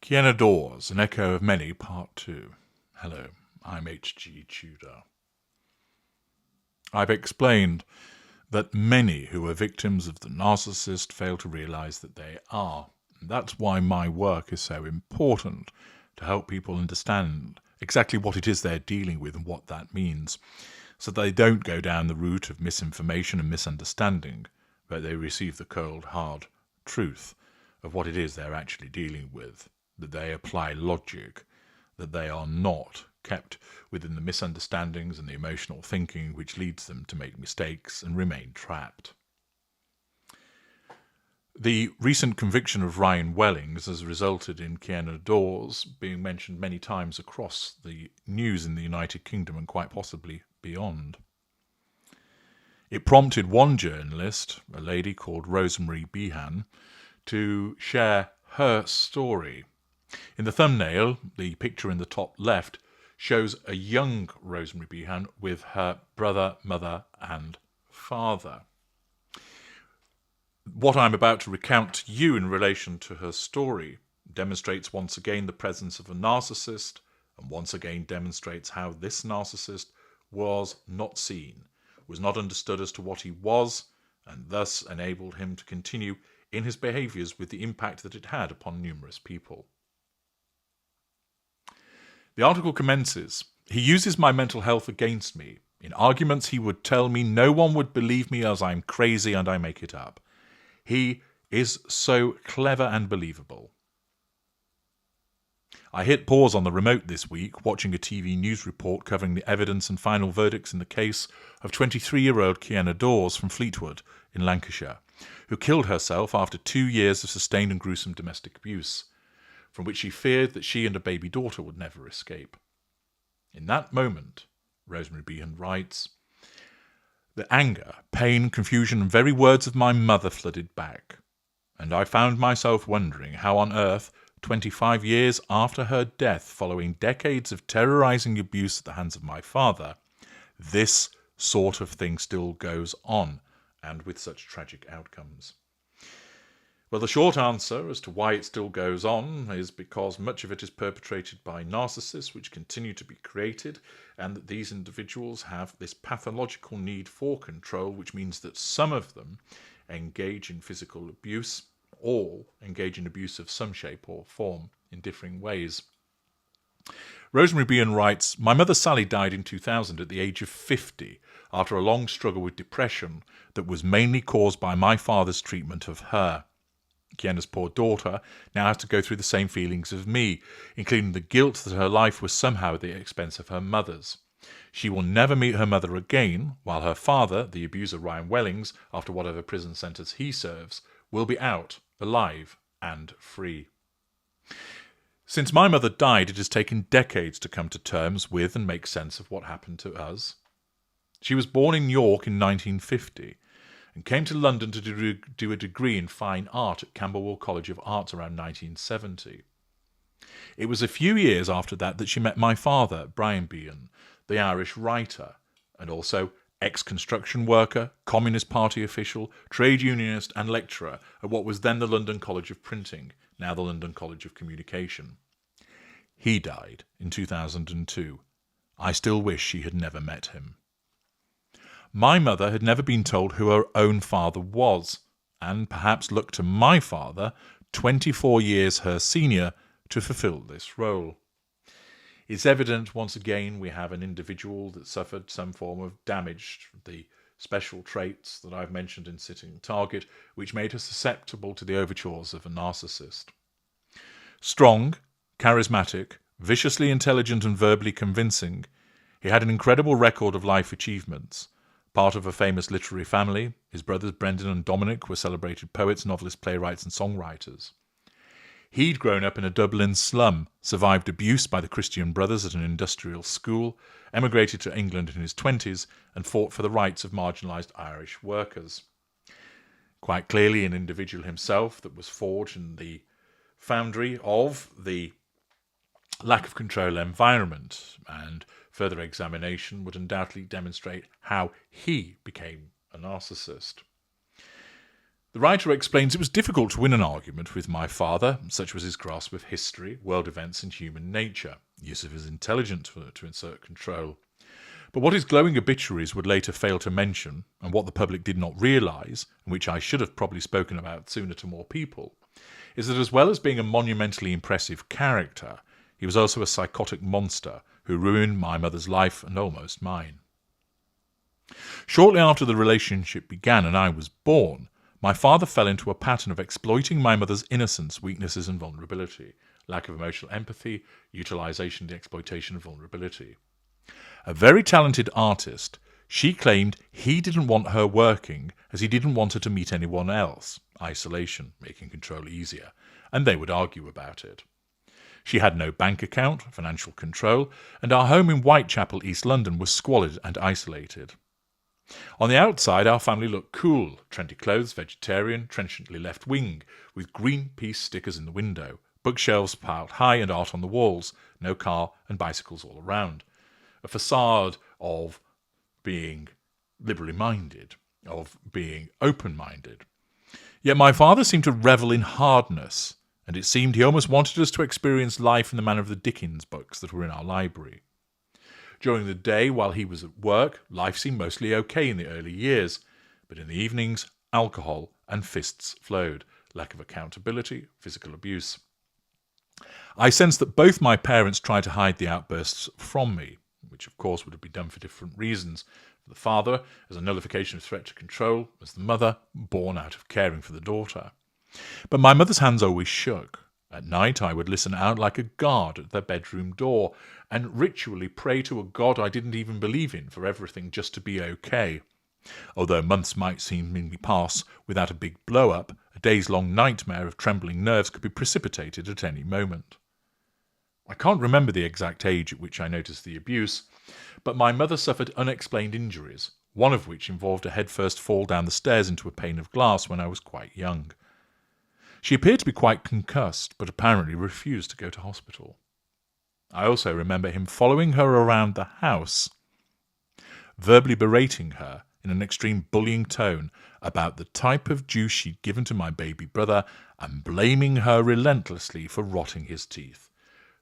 Kiena Dawes, An Echo of Many, Part 2. Hello, I'm H.G. Tudor. I've explained that many who are victims of the narcissist fail to realize that they are. And that's why my work is so important, to help people understand exactly what it is they're dealing with and what that means, so that they don't go down the route of misinformation and misunderstanding, but they receive the cold, hard truth of what it is they're actually dealing with, that they apply logic, that they are not kept within the misunderstandings and the emotional thinking which leads them to make mistakes and remain trapped. The recent conviction of Ryan Wellings has resulted in Kiena Dawes being mentioned many times across the news in the United Kingdom and quite possibly beyond. It prompted one journalist, a lady called Rosemary Behan, to share her story. In the thumbnail, the picture in the top left shows a young Rosemary Behan with her brother, mother and father. What I'm about to recount to you in relation to her story demonstrates once again the presence of a narcissist, and once again demonstrates how this narcissist was not seen, was not understood as to what he was, and thus enabled him to continue in his behaviours with the impact that it had upon numerous people. The article commences, "He uses my mental health against me. In arguments he would tell me no one would believe me as I'm crazy and I make it up. He is so clever and believable. I hit pause on the remote this week, watching a TV news report covering the evidence and final verdicts in the case of 23-year-old Kiena Dawes from Fleetwood in Lancashire, who killed herself after 2 years of sustained and gruesome domestic abuse, from which she feared that she and a baby daughter would never escape. In that moment," Rosemary Behan writes, "the anger, pain, confusion, and very words of my mother flooded back, and I found myself wondering how on earth, 25 years after her death, following decades of terrorizing abuse at the hands of my father, this sort of thing still goes on, and with such tragic outcomes." Well, the short answer as to why it still goes on is because much of it is perpetrated by narcissists which continue to be created, and that these individuals have this pathological need for control, which means that some of them engage in physical abuse, all engage in abuse of some shape or form in differing ways. Rosemary Behan writes, "My mother Sally died in 2000 at the age of 50 after a long struggle with depression that was mainly caused by my father's treatment of her. Kiena's poor daughter now has to go through the same feelings of me, including the guilt that her life was somehow at the expense of her mother's. She will never meet her mother again, while her father, the abuser Ryan Wellings, after whatever prison sentence he serves, will be out, alive and free. Since my mother died, it has taken decades to come to terms with and make sense of what happened to us. She was born in York in 1950, and came to London to do a degree in fine art at Camberwell College of Arts around 1970. It was a few years after that she met my father, Brian Behan, the Irish writer, and also ex-construction worker, Communist Party official, trade unionist and lecturer at what was then the London College of Printing, now the London College of Communication. He died in 2002. I still wish she had never met him. My mother had never been told who her own father was, and perhaps looked to my father, 24 years her senior, to fulfill this role. It's evident once again we have an individual that suffered some form of damage, the special traits that I've mentioned in Sitting Target, which made her susceptible to the overtures of a narcissist. Strong, charismatic, viciously intelligent and verbally convincing, he had an incredible record of life achievements. Part of a famous literary family, his brothers Brendan and Dominic were celebrated poets, novelists, playwrights and songwriters. He'd grown up in a Dublin slum, survived abuse by the Christian Brothers at an industrial school, emigrated to England in his 20s and fought for the rights of marginalised Irish workers. Quite clearly an individual himself that was forged in the foundry of the lack of control environment, and further examination would undoubtedly demonstrate how he became a narcissist. The writer explains it was difficult to win an argument with my father, such was his grasp of history, world events and human nature, use of his intelligence to insert control. But what his glowing obituaries would later fail to mention, and what the public did not realise, and which I should have probably spoken about sooner to more people, is that as well as being a monumentally impressive character, he was also a psychotic monster who ruined my mother's life and almost mine. Shortly after the relationship began and I was born, my father fell into a pattern of exploiting my mother's innocence, weaknesses and vulnerability, lack of emotional empathy, utilisation and exploitation of vulnerability. A very talented artist, she claimed he didn't want her working as he didn't want her to meet anyone else, isolation, making control easier, and they would argue about it. She had no bank account, financial control, and our home in Whitechapel, East London was squalid and isolated. On the outside, our family looked cool, trendy clothes, vegetarian, trenchantly left-wing, with Greenpeace stickers in the window, bookshelves piled high and art on the walls, no car and bicycles all around. A facade of being liberally minded, of being open-minded. Yet my father seemed to revel in hardness, and it seemed he almost wanted us to experience life in the manner of the Dickens books that were in our library. During the day, while he was at work, life seemed mostly okay in the early years, but in the evenings, alcohol and fists flowed, lack of accountability, physical abuse. I sensed that both my parents tried to hide the outbursts from me, which of course would have been done for different reasons. For the father, as a nullification of threat to control, as the mother, born out of caring for the daughter. But my mother's hands always shook. At night I would listen out like a guard at their bedroom door and ritually pray to a God I didn't even believe in for everything just to be okay. Although months might seemingly pass without a big blow-up, a days-long nightmare of trembling nerves could be precipitated at any moment. I can't remember the exact age at which I noticed the abuse, but my mother suffered unexplained injuries, one of which involved a headfirst fall down the stairs into a pane of glass when I was quite young. She appeared to be quite concussed, but apparently refused to go to hospital. I also remember him following her around the house, verbally berating her in an extreme bullying tone about the type of juice she'd given to my baby brother and blaming her relentlessly for rotting his teeth.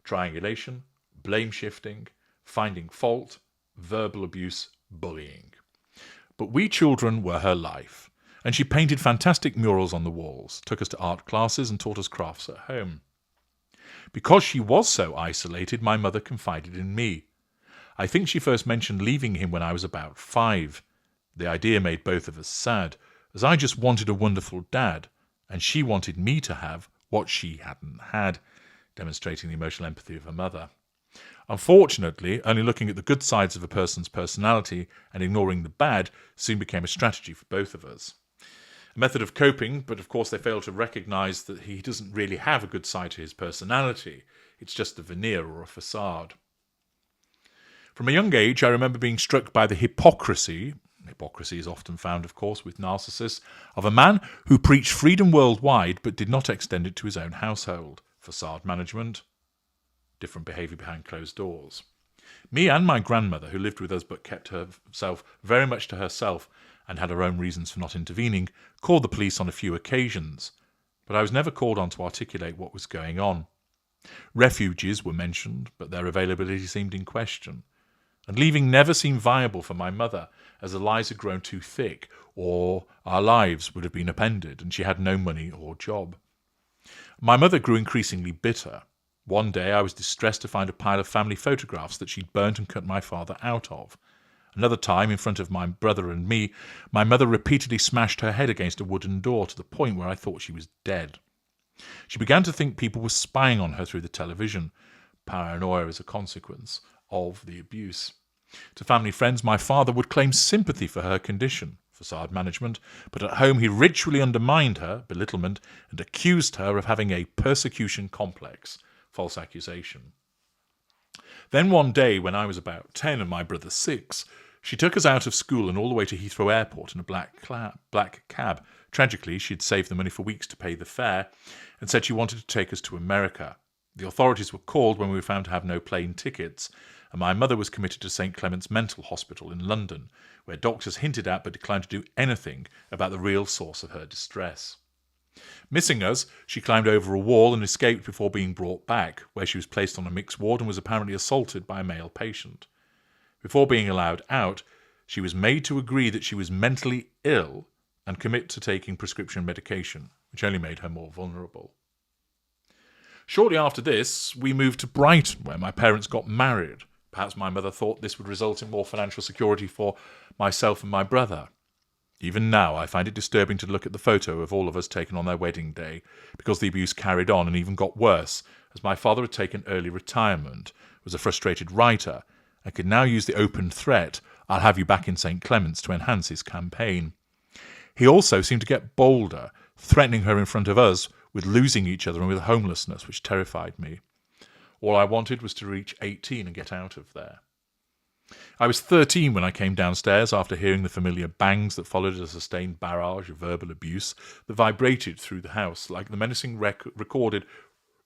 Triangulation, blame-shifting, finding fault, verbal abuse, bullying. But we children were her life, and she painted fantastic murals on the walls, took us to art classes and taught us crafts at home. Because she was so isolated, my mother confided in me. I think she first mentioned leaving him when I was about 5. The idea made both of us sad, as I just wanted a wonderful dad, and she wanted me to have what she hadn't had, demonstrating the emotional empathy of her mother. Unfortunately, only looking at the good sides of a person's personality and ignoring the bad soon became a strategy for both of us. A method of coping, but of course they fail to recognise that he doesn't really have a good side to his personality. It's just a veneer or a facade. From a young age, I remember being struck by the hypocrisy is often found, of course, with narcissists, of a man who preached freedom worldwide but did not extend it to his own household. Facade management, different behaviour behind closed doors. Me and my grandmother, who lived with us but kept herself very much to herself and had her own reasons for not intervening, called the police on a few occasions, but I was never called on to articulate what was going on. Refuges were mentioned, but their availability seemed in question, and leaving never seemed viable for my mother, as the lies had grown too thick, or our lives would have been upended, and she had no money or job. My mother grew increasingly bitter. One day I was distressed to find a pile of family photographs that she'd burnt and cut my father out of. Another time, in front of my brother and me, my mother repeatedly smashed her head against a wooden door to the point where I thought she was dead. She began to think people were spying on her through the television, paranoia as a consequence of the abuse. To family friends, my father would claim sympathy for her condition, facade management, but at home he ritually undermined her, belittlement, and accused her of having a persecution complex, false accusation. Then one day, when I was about 10 and my brother 6, she took us out of school and all the way to Heathrow Airport in a black cab. Tragically, she'd saved the money for weeks to pay the fare and said she wanted to take us to America. The authorities were called when we were found to have no plane tickets, and my mother was committed to St Clement's Mental Hospital in London, where doctors hinted at but declined to do anything about the real source of her distress. Missing us, she climbed over a wall and escaped before being brought back, where she was placed on a mixed ward and was apparently assaulted by a male patient. Before being allowed out, she was made to agree that she was mentally ill and commit to taking prescription medication, which only made her more vulnerable. Shortly after this, we moved to Brighton, where my parents got married. Perhaps my mother thought this would result in more financial security for myself and my brother. Even now, I find it disturbing to look at the photo of all of us taken on their wedding day, because the abuse carried on and even got worse, as my father had taken early retirement, was a frustrated writer, and could now use the open threat, "I'll have you back in St Clement's," to enhance his campaign. He also seemed to get bolder, threatening her in front of us with losing each other and with homelessness, which terrified me. All I wanted was to reach 18 and get out of there. I was 13 when I came downstairs after hearing the familiar bangs that followed a sustained barrage of verbal abuse that vibrated through the house like the menacing recorded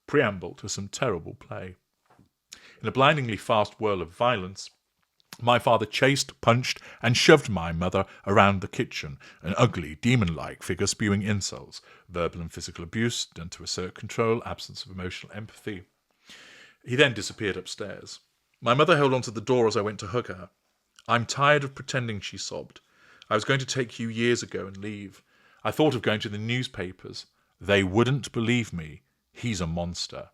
preamble to some terrible play. In a blindingly fast whirl of violence, my father chased, punched, and shoved my mother around the kitchen, an ugly, demon-like figure spewing insults, verbal and physical abuse done to assert control, absence of emotional empathy. He then disappeared upstairs. My mother held onto the door as I went to hug her. "I'm tired of pretending," she sobbed. "I was going to take you years ago and leave. I thought of going to the newspapers. They wouldn't believe me. He's a monster."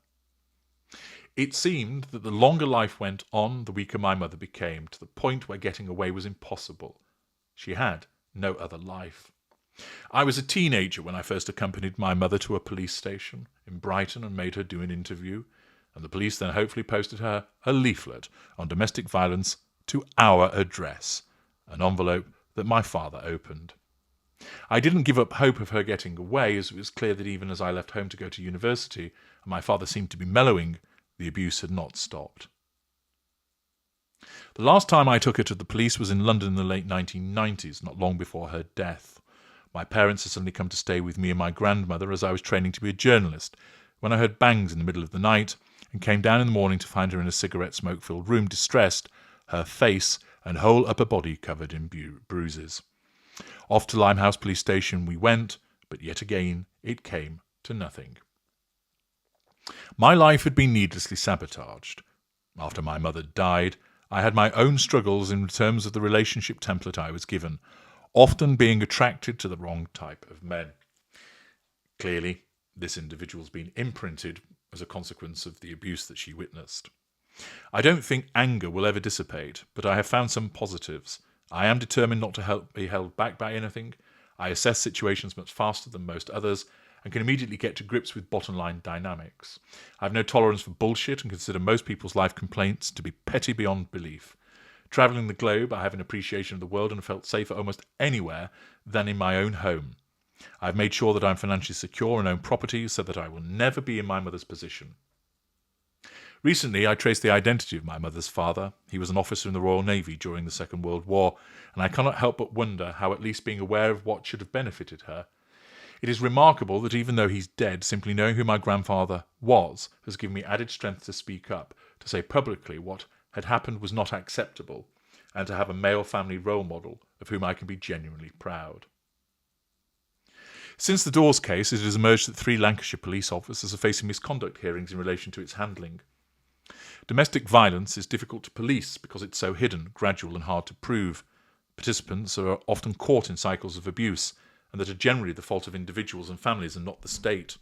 It seemed that the longer life went on, the weaker my mother became, to the point where getting away was impossible. She had no other life. I was a teenager when I first accompanied my mother to a police station in Brighton and made her do an interview, and the police then hopefully posted her a leaflet on domestic violence to our address, an envelope that my father opened. I didn't give up hope of her getting away, as it was clear that even as I left home to go to university, and my father seemed to be mellowing, the abuse had not stopped. The last time I took her to the police was in London in the late 1990s, not long before her death. My parents had suddenly come to stay with me and my grandmother as I was training to be a journalist, when I heard bangs in the middle of the night and came down in the morning to find her in a cigarette smoke-filled room, distressed, her face and whole upper body covered in bruises. Off to Limehouse Police Station we went, but yet again it came to nothing. My life had been needlessly sabotaged. After my mother died, I had my own struggles in terms of the relationship template I was given, often being attracted to the wrong type of men. Clearly, this individual's been imprinted as a consequence of the abuse that she witnessed. I don't think anger will ever dissipate, but I have found some positives. I am determined not to be held back by anything. I assess situations much faster than most others, and can immediately get to grips with bottom-line dynamics. I have no tolerance for bullshit and consider most people's life complaints to be petty beyond belief. Travelling the globe, I have an appreciation of the world and have felt safer almost anywhere than in my own home. I have made sure that I am financially secure and own property so that I will never be in my mother's position. Recently, I traced the identity of my mother's father. He was an officer in the Royal Navy during the Second World War, and I cannot help but wonder how at least being aware of what should have benefited her. It is remarkable that even though he's dead, simply knowing who my grandfather was has given me added strength to speak up, to say publicly what had happened was not acceptable, and to have a male family role model of whom I can be genuinely proud. Since the Dawes case, it has emerged that 3 Lancashire police officers are facing misconduct hearings in relation to its handling. Domestic violence is difficult to police because it's so hidden, gradual and hard to prove. Participants are often caught in cycles of abuse, and that are generally the fault of individuals and families and not the state.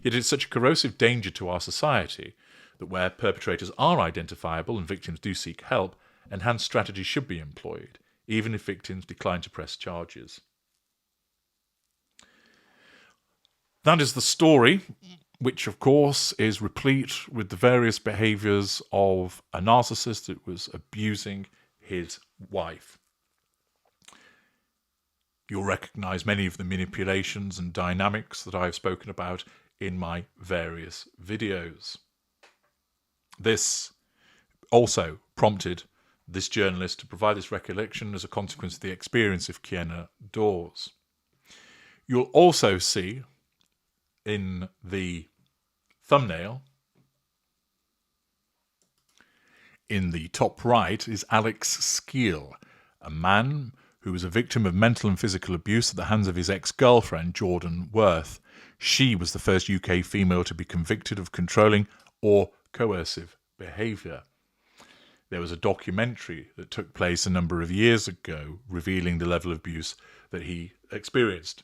Yet it is such a corrosive danger to our society that where perpetrators are identifiable and victims do seek help, enhanced strategies should be employed, even if victims decline to press charges. That is the story, which of course is replete with the various behaviours of a narcissist that was abusing his wife. You'll recognise many of the manipulations and dynamics that I've spoken about in my various videos. This also prompted this journalist to provide this recollection as a consequence of the experience of Kiena Dawes. You'll also see in the thumbnail in the top right is Alex Skeel, a man who was a victim of mental and physical abuse at the hands of his ex-girlfriend, Jordan Worth. She was the first UK female to be convicted of controlling or coercive behaviour. There was a documentary that took place a number of years ago revealing the level of abuse that he experienced,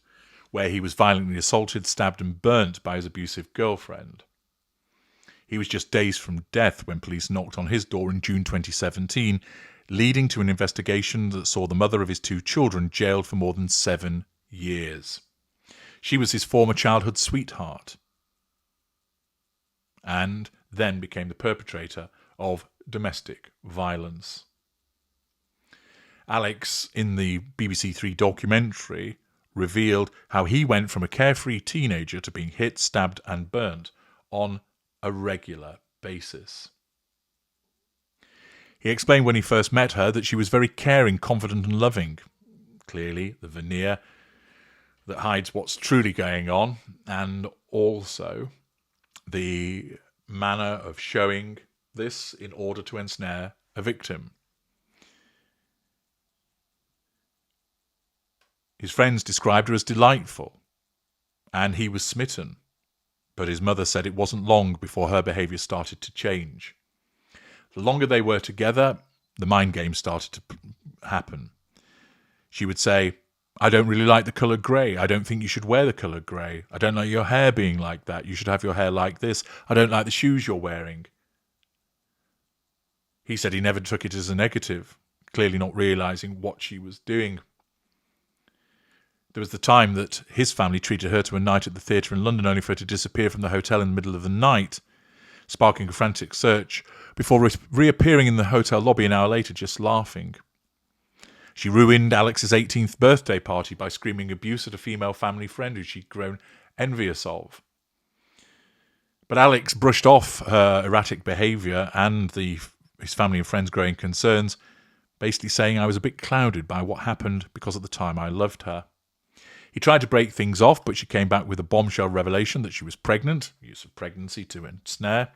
where he was violently assaulted, stabbed and burnt by his abusive girlfriend. He was just days from death when police knocked on his door in June 2017, leading to an investigation that saw the mother of his 2 children jailed for more than 7 years. She was his former childhood sweetheart and then became the perpetrator of domestic violence. Alex, in the BBC 3 documentary, revealed how he went from a carefree teenager to being hit, stabbed and burnt on a regular basis. He explained when he first met her that she was very caring, confident and loving. Clearly, the veneer that hides what's truly going on, and also the manner of showing this in order to ensnare a victim. His friends described her as delightful, and he was smitten, but his mother said it wasn't long before her behaviour started to change. The longer they were together, the mind games started to happen. She would say, "I don't really like the colour grey. I don't think you should wear the colour grey. I don't like your hair being like that. You should have your hair like this. I don't like the shoes you're wearing." He said he never took it as a negative, clearly not realising what she was doing. There was the time that his family treated her to a night at the theatre in London only for her to disappear from the hotel in the middle of the night, sparking a frantic search, before reappearing in the hotel lobby an hour later just laughing. She ruined Alex's 18th birthday party by screaming abuse at a female family friend who she'd grown envious of. But Alex brushed off her erratic behaviour and his family and friends' growing concerns, basically saying, "I was a bit clouded by what happened because at the time I loved her." He tried to break things off, but she came back with a bombshell revelation that she was pregnant, use of pregnancy to ensnare,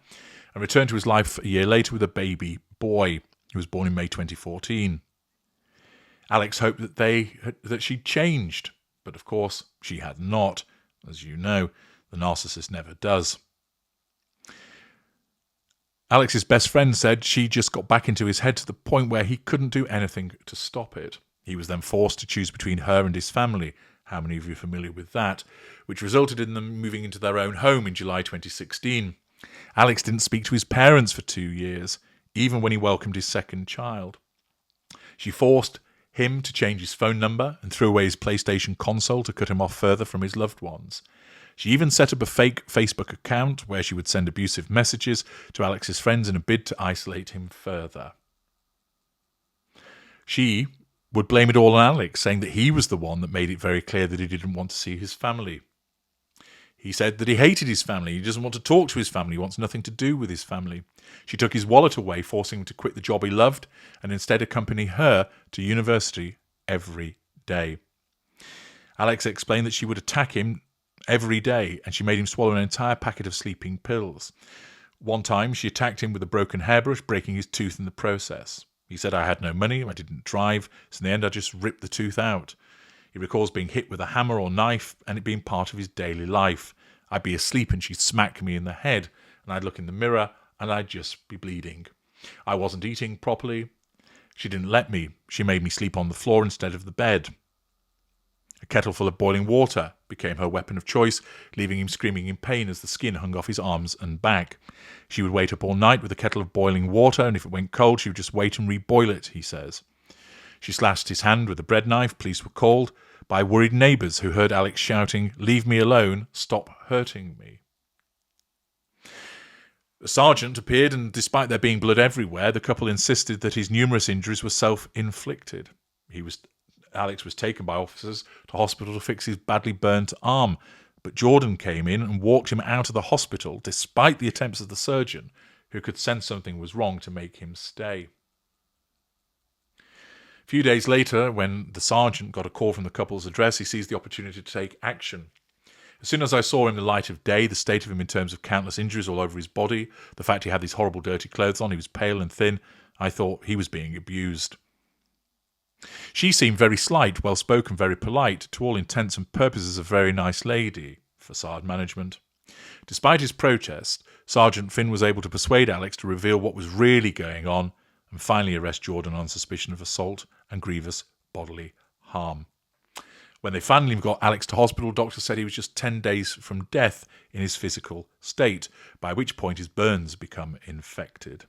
and returned to his life a year later with a baby boy who was born in May 2014. Alex hoped that she'd changed, but of course she had not. As you know, the narcissist never does. Alex's best friend said she just got back into his head to the point where he couldn't do anything to stop it. He was then forced to choose between her and his family. How many of you are familiar with that? Which resulted in them moving into their own home in July 2016. Alex didn't speak to his parents for 2 years, even when he welcomed his second child. She forced him to change his phone number and threw away his PlayStation console to cut him off further from his loved ones. She even set up a fake Facebook account where she would send abusive messages to Alex's friends in a bid to isolate him further. She would blame it all on Alex, saying that he was the one that made it very clear that he didn't want to see his family. He said that he hated his family. He doesn't want to talk to his family. He wants nothing to do with his family. She took his wallet away, forcing him to quit the job he loved and instead accompany her to university every day. Alex explained that she would attack him every day and she made him swallow an entire packet of sleeping pills. One time she attacked him with a broken hairbrush, breaking his tooth in the process. He said, "I had no money, I didn't drive, so in the end I just ripped the tooth out." He recalls being hit with a hammer or knife and it being part of his daily life. I'd be asleep and she'd smack me in the head and I'd look in the mirror and I'd just be bleeding. I wasn't eating properly. She didn't let me. She made me sleep on the floor instead of the bed. A kettle full of boiling water became her weapon of choice, leaving him screaming in pain as the skin hung off his arms and back. She would wait up all night with a kettle of boiling water, and if it went cold, she would just wait and reboil it, he says. She slashed his hand with a bread knife. Police were called by worried neighbours who heard Alex shouting, "Leave me alone, stop hurting me." A sergeant appeared, and despite there being blood everywhere, the couple insisted that his numerous injuries were self-inflicted. Alex was taken by officers to hospital to fix his badly burnt arm, but Jordan came in and walked him out of the hospital despite the attempts of the surgeon, who could sense something was wrong to make him stay. A few days later, when the sergeant got a call from the couple's address, he seized the opportunity to take action. As soon as I saw him in the light of day, the state of him in terms of countless injuries all over his body, the fact he had these horrible dirty clothes on, he was pale and thin, I thought he was being abused. She seemed very slight, well-spoken, very polite, to all intents and purposes a very nice lady. Facade management. Despite his protest, Sergeant Finn was able to persuade Alex to reveal what was really going on and finally arrest Jordan on suspicion of assault and grievous bodily harm. When they finally got Alex to hospital, doctors said he was just 10 days from death in his physical state, by which point his burns become infected.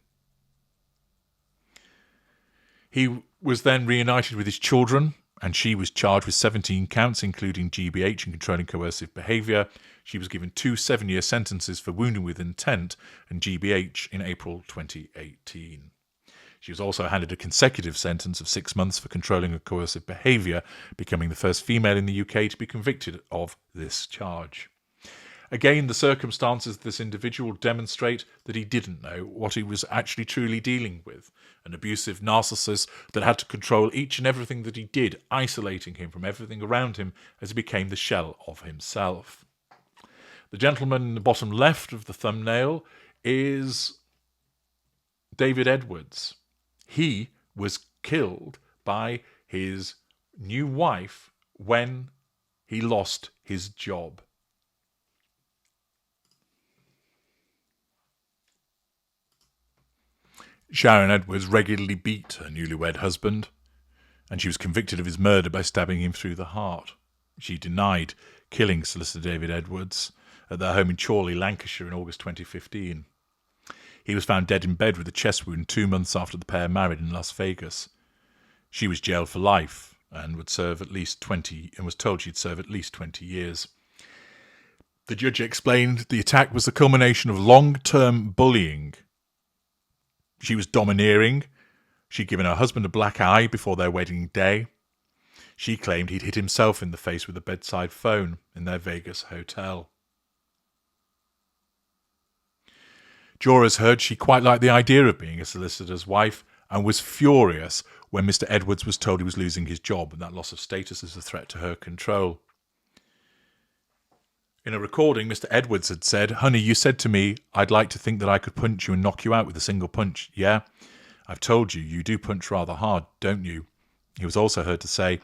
He was then reunited with his children, and she was charged with 17 counts, including GBH and controlling coercive behaviour. She was given 2 7-year sentences for wounding with intent and GBH in April 2018. She was also handed a consecutive sentence of 6 months for controlling of coercive behaviour, becoming the first female in the UK to be convicted of this charge. Again, the circumstances of this individual demonstrate that he didn't know what he was actually truly dealing with. An abusive narcissist that had to control each and everything that he did, isolating him from everything around him as he became the shell of himself. The gentleman in the bottom left of the thumbnail is David Edwards. He was killed by his new wife when he lost his job. Sharon Edwards regularly beat her newlywed husband, and she was convicted of his murder by stabbing him through the heart. She denied killing Solicitor David Edwards at their home in Chorley, Lancashire in August 2015. He was found dead in bed with a chest wound 2 months after the pair married in Las Vegas. She was jailed for life and would serve at least 20, and was told she'd serve at least 20 years. The judge explained the attack was the culmination of long-term bullying. She was domineering. She'd given her husband a black eye before their wedding day. She claimed he'd hit himself in the face with a bedside phone in their Vegas hotel. Jurors heard she quite liked the idea of being a solicitor's wife and was furious when Mr. Edwards was told he was losing his job, and that loss of status is a threat to her control. In a recording, Mr. Edwards had said, "Honey, you said to me, I'd like to think that I could punch you and knock you out with a single punch. Yeah? I've told you, you do punch rather hard, don't you?" He was also heard to say,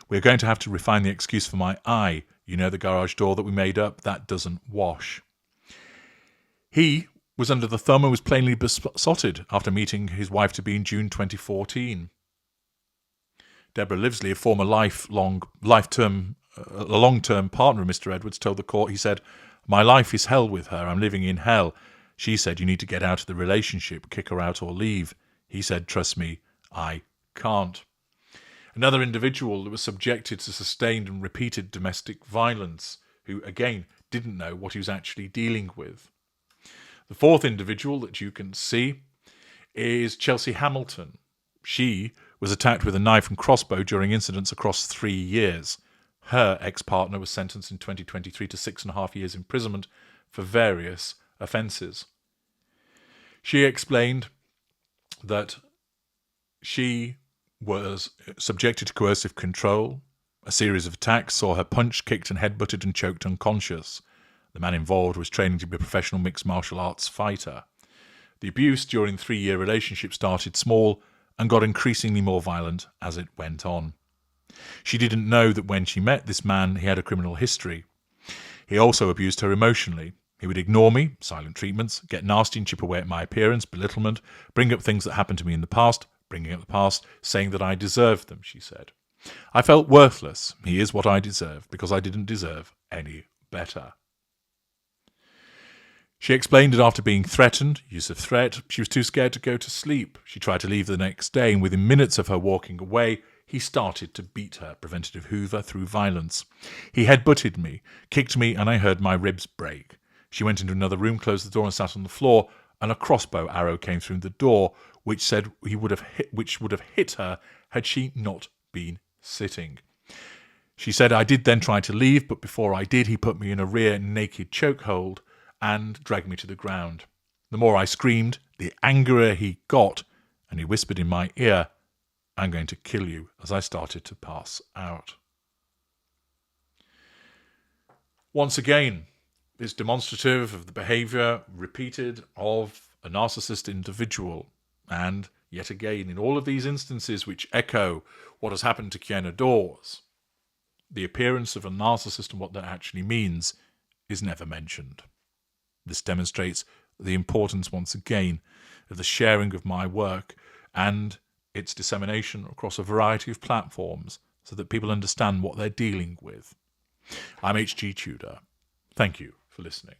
"We're going to have to refine the excuse for my eye. You know the garage door that we made up? That doesn't wash." He was under the thumb and was plainly besotted after meeting his wife-to-be in June 2014. Deborah Livesley, a former long-term partner of Mr. Edwards, told the court, he said, "My life is hell with her. I'm living in hell. She said, you need to get out of the relationship, kick her out or leave. He said, trust me, I can't." Another individual that was subjected to sustained and repeated domestic violence, who, again, didn't know what he was actually dealing with. The fourth individual that you can see is Chelsea Hamilton. She was attacked with a knife and crossbow during incidents across 3 years. Her ex-partner was sentenced in 2023 to 6.5 years imprisonment for various offences. She explained that she was subjected to coercive control. A series of attacks saw her punched, kicked and headbutted and choked unconscious. The man involved was training to be a professional mixed martial arts fighter. The abuse during the 3-year relationship started small and got increasingly more violent as it went on. She didn't know that when she met this man, he had a criminal history. He also abused her emotionally. He would ignore me, silent treatments, get nasty and chip away at my appearance, belittlement, bring up things that happened to me in the past, bringing up the past, saying that I deserved them, she said. I felt worthless. He is what I deserve, because I didn't deserve any better. She explained that after being threatened, use of threat, she was too scared to go to sleep. She tried to leave the next day, and within minutes of her walking away, he started to beat her, preventative Hoover, through violence. He headbutted me, kicked me, and I heard my ribs break. She went into another room, closed the door, and sat on the floor, and a crossbow arrow came through the door, which would have hit her had she not been sitting. She said, I did then try to leave, but before I did, he put me in a rear naked chokehold and dragged me to the ground. The more I screamed, the angrier he got, and he whispered in my ear, I'm going to kill you, as I started to pass out. Once again, it's demonstrative of the behaviour repeated of a narcissist individual. And yet again, in all of these instances which echo what has happened to Kiena Dawes, the appearance of a narcissist and what that actually means is never mentioned. This demonstrates the importance, once again, of the sharing of my work and its dissemination across a variety of platforms so that people understand what they're dealing with. I'm H.G. Tudor. Thank you for listening.